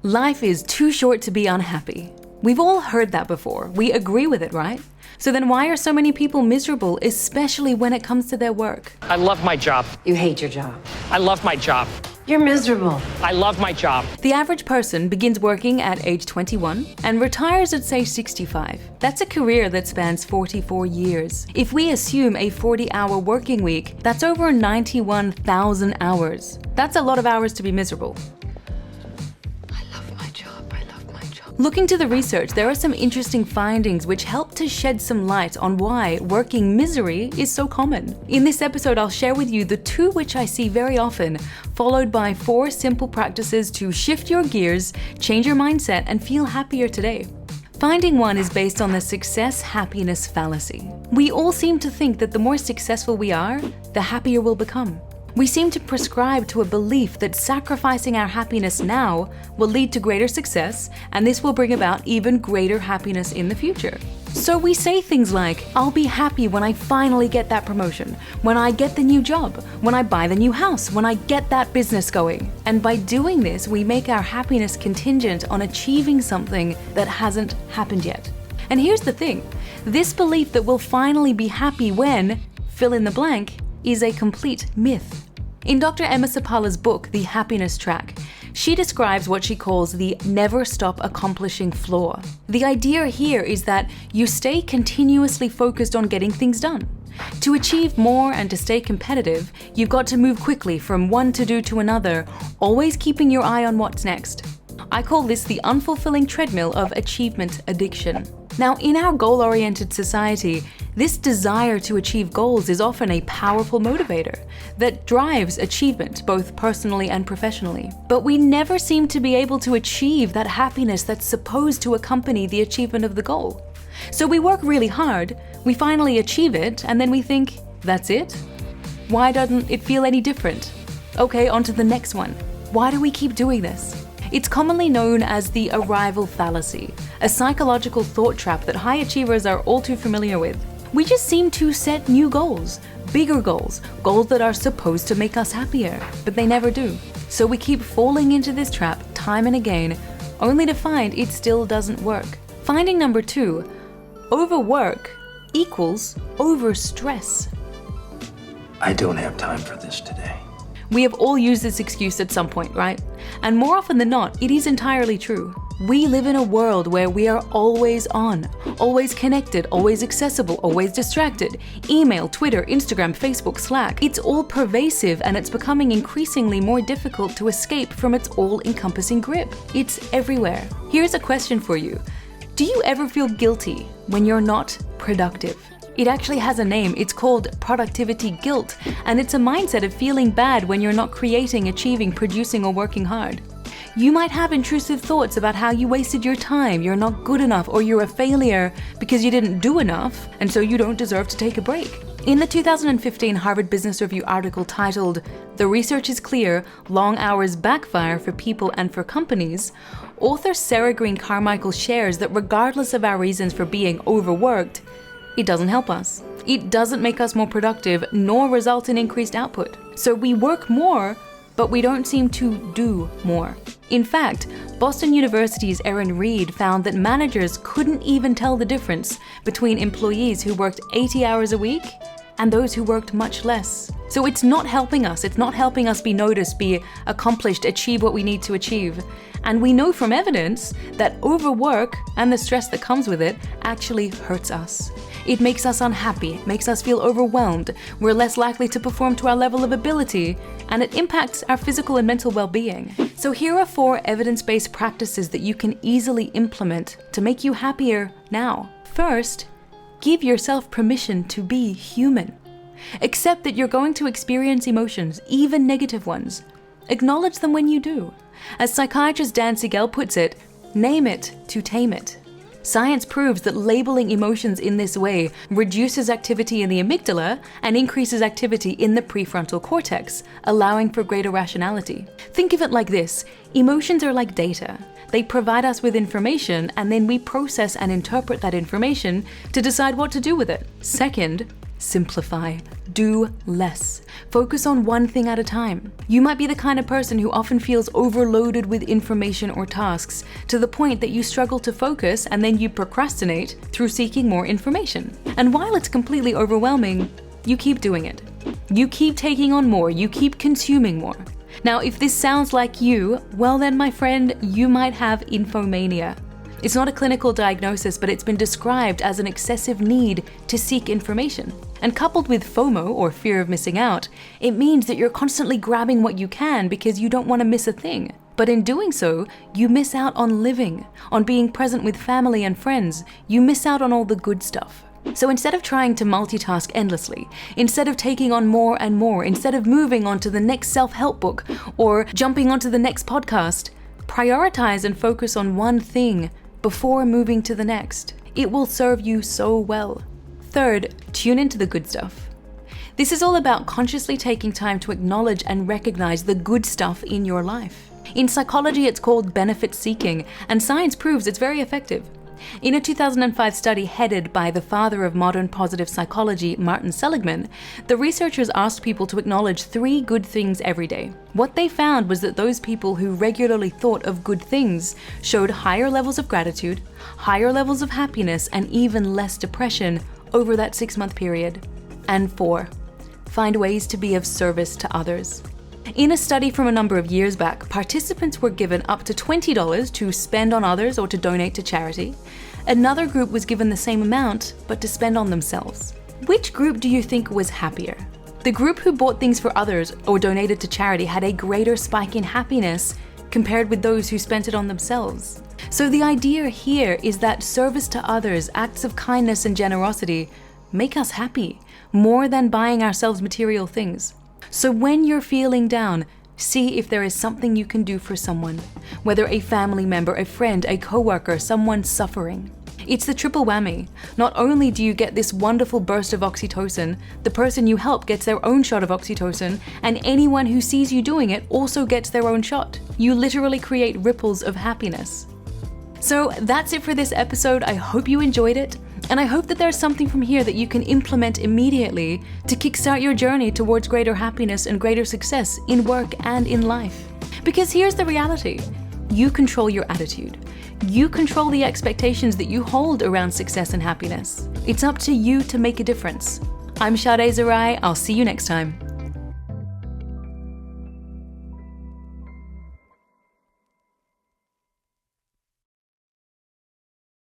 Life is too short to be unhappy. We've all heard that before. We agree with it, right? So then why are so many people miserable, especially when it comes to their work? I love my job. You hate your job. I love my job. You're miserable. I love my job. The average person begins working at age 21 and retires at say 65. That's a career that spans 44 years. If we assume a 40-hour working week, that's over 91,000 hours. That's a lot of hours to be miserable. Looking to the research, there are some interesting findings which help to shed some light on why working misery is so common. In this episode, I'll share with you the 2 which I see very often, followed by 4 simple practices to shift your gears, change your mindset, and feel happier today. Finding 1 is based on the success-happiness fallacy. We all seem to think that the more successful we are, the happier we'll become. We seem to prescribe to a belief that sacrificing our happiness now will lead to greater success, and this will bring about even greater happiness in the future. So we say things like, I'll be happy when I finally get that promotion, when I get the new job, when I buy the new house, when I get that business going. And by doing this, we make our happiness contingent on achieving something that hasn't happened yet. And here's the thing, this belief that we'll finally be happy when, fill in the blank, is a complete myth. In Dr. Emma Sapala's book, The Happiness Track, she describes what she calls the never stop accomplishing flaw. The idea here is that you stay continuously focused on getting things done. To achieve more and to stay competitive, you've got to move quickly from one to-do to another, always keeping your eye on what's next. I call this the unfulfilling treadmill of achievement addiction. Now, in our goal-oriented society, this desire to achieve goals is often a powerful motivator that drives achievement both personally and professionally. But we never seem to be able to achieve that happiness that's supposed to accompany the achievement of the goal. So we work really hard, we finally achieve it, and then we think, that's it? Why doesn't it feel any different? Okay, on to the next one. Why do we keep doing this? It's commonly known as the arrival fallacy, a psychological thought trap that high achievers are all too familiar with. We just seem to set new goals, bigger goals, goals that are supposed to make us happier, but they never do. So we keep falling into this trap time and again, only to find it still doesn't work. Finding number 2, overwork equals overstress. I don't have time for this today. We have all used this excuse at some point, right? And more often than not, it is entirely true. We live in a world where we are always on, always connected, always accessible, always distracted. Email, Twitter, Instagram, Facebook, Slack. It's all pervasive and it's becoming increasingly more difficult to escape from its all-encompassing grip. It's everywhere. Here's a question for you. Do you ever feel guilty when you're not productive? It actually has a name. It's called productivity guilt, and it's a mindset of feeling bad when you're not creating, achieving, producing, or working hard. You might have intrusive thoughts about how you wasted your time, you're not good enough, or you're a failure because you didn't do enough, and so you don't deserve to take a break. In the 2015 Harvard Business Review article titled, "The Research is Clear, Long Hours Backfire for People and for Companies," author Sarah Green Carmichael shares that regardless of our reasons for being overworked, it doesn't help us. It doesn't make us more productive, nor result in increased output. So we work more, but we don't seem to do more. In fact, Boston University's Erin Reed found that managers couldn't even tell the difference between employees who worked 80 hours a week and those who worked much less. So it's not helping us. It's not helping us be noticed, be accomplished, achieve what we need to achieve. And we know from evidence that overwork and the stress that comes with it actually hurts us. It makes us unhappy, makes us feel overwhelmed, we're less likely to perform to our level of ability, and it impacts our physical and mental well-being. So here are 4 evidence-based practices that you can easily implement to make you happier now. First, give yourself permission to be human. Accept that you're going to experience emotions, even negative ones. Acknowledge them when you do. As psychiatrist Dan Siegel puts it, name it to tame it. Science proves that labeling emotions in this way reduces activity in the amygdala and increases activity in the prefrontal cortex, allowing for greater rationality. Think of it like this: emotions are like data. They provide us with information, and then we process and interpret that information to decide what to do with it. Second, Simplify. Do less. Focus on one thing at a time. You might be the kind of person who often feels overloaded with information or tasks to the point that you struggle to focus and then you procrastinate through seeking more information. And while it's completely overwhelming, you keep doing it. You keep taking on more. You keep consuming more. Now, if this sounds like you, well then, my friend, you might have infomania. It's not a clinical diagnosis, but it's been described as an excessive need to seek information. And coupled with FOMO, or fear of missing out, it means that you're constantly grabbing what you can because you don't want to miss a thing. But in doing so, you miss out on living, on being present with family and friends. You miss out on all the good stuff. So instead of trying to multitask endlessly, instead of taking on more and more, instead of moving on to the next self-help book or jumping onto the next podcast, prioritize and focus on one thing before moving to the next. It will serve you so well. Third, tune into the good stuff. This is all about consciously taking time to acknowledge and recognize the good stuff in your life. In psychology, it's called benefit seeking, and science proves it's very effective. In a 2005 study headed by the father of modern positive psychology, Martin Seligman, the researchers asked people to acknowledge 3 good things every day. What they found was that those people who regularly thought of good things showed higher levels of gratitude, higher levels of happiness, and even less depression over that 6-month period. And 4, find ways to be of service to others. In a study from a number of years back, participants were given up to $20 to spend on others or to donate to charity. Another group was given the same amount, but to spend on themselves. Which group do you think was happier? The group who bought things for others or donated to charity had a greater spike in happiness compared with those who spent it on themselves. So the idea here is that service to others, acts of kindness and generosity, make us happy, more than buying ourselves material things. So when you're feeling down, see if there is something you can do for someone, whether a family member, a friend, a coworker, someone suffering. It's the triple whammy. Not only do you get this wonderful burst of oxytocin, the person you help gets their own shot of oxytocin, and anyone who sees you doing it also gets their own shot. You literally create ripples of happiness. So that's it for this episode. I hope you enjoyed it. And I hope that there's something from here that you can implement immediately to kickstart your journey towards greater happiness and greater success in work and in life. Because here's the reality. You control your attitude. You control the expectations that you hold around success and happiness. It's up to you to make a difference. I'm Shadé Zahrai. I'll see you next time.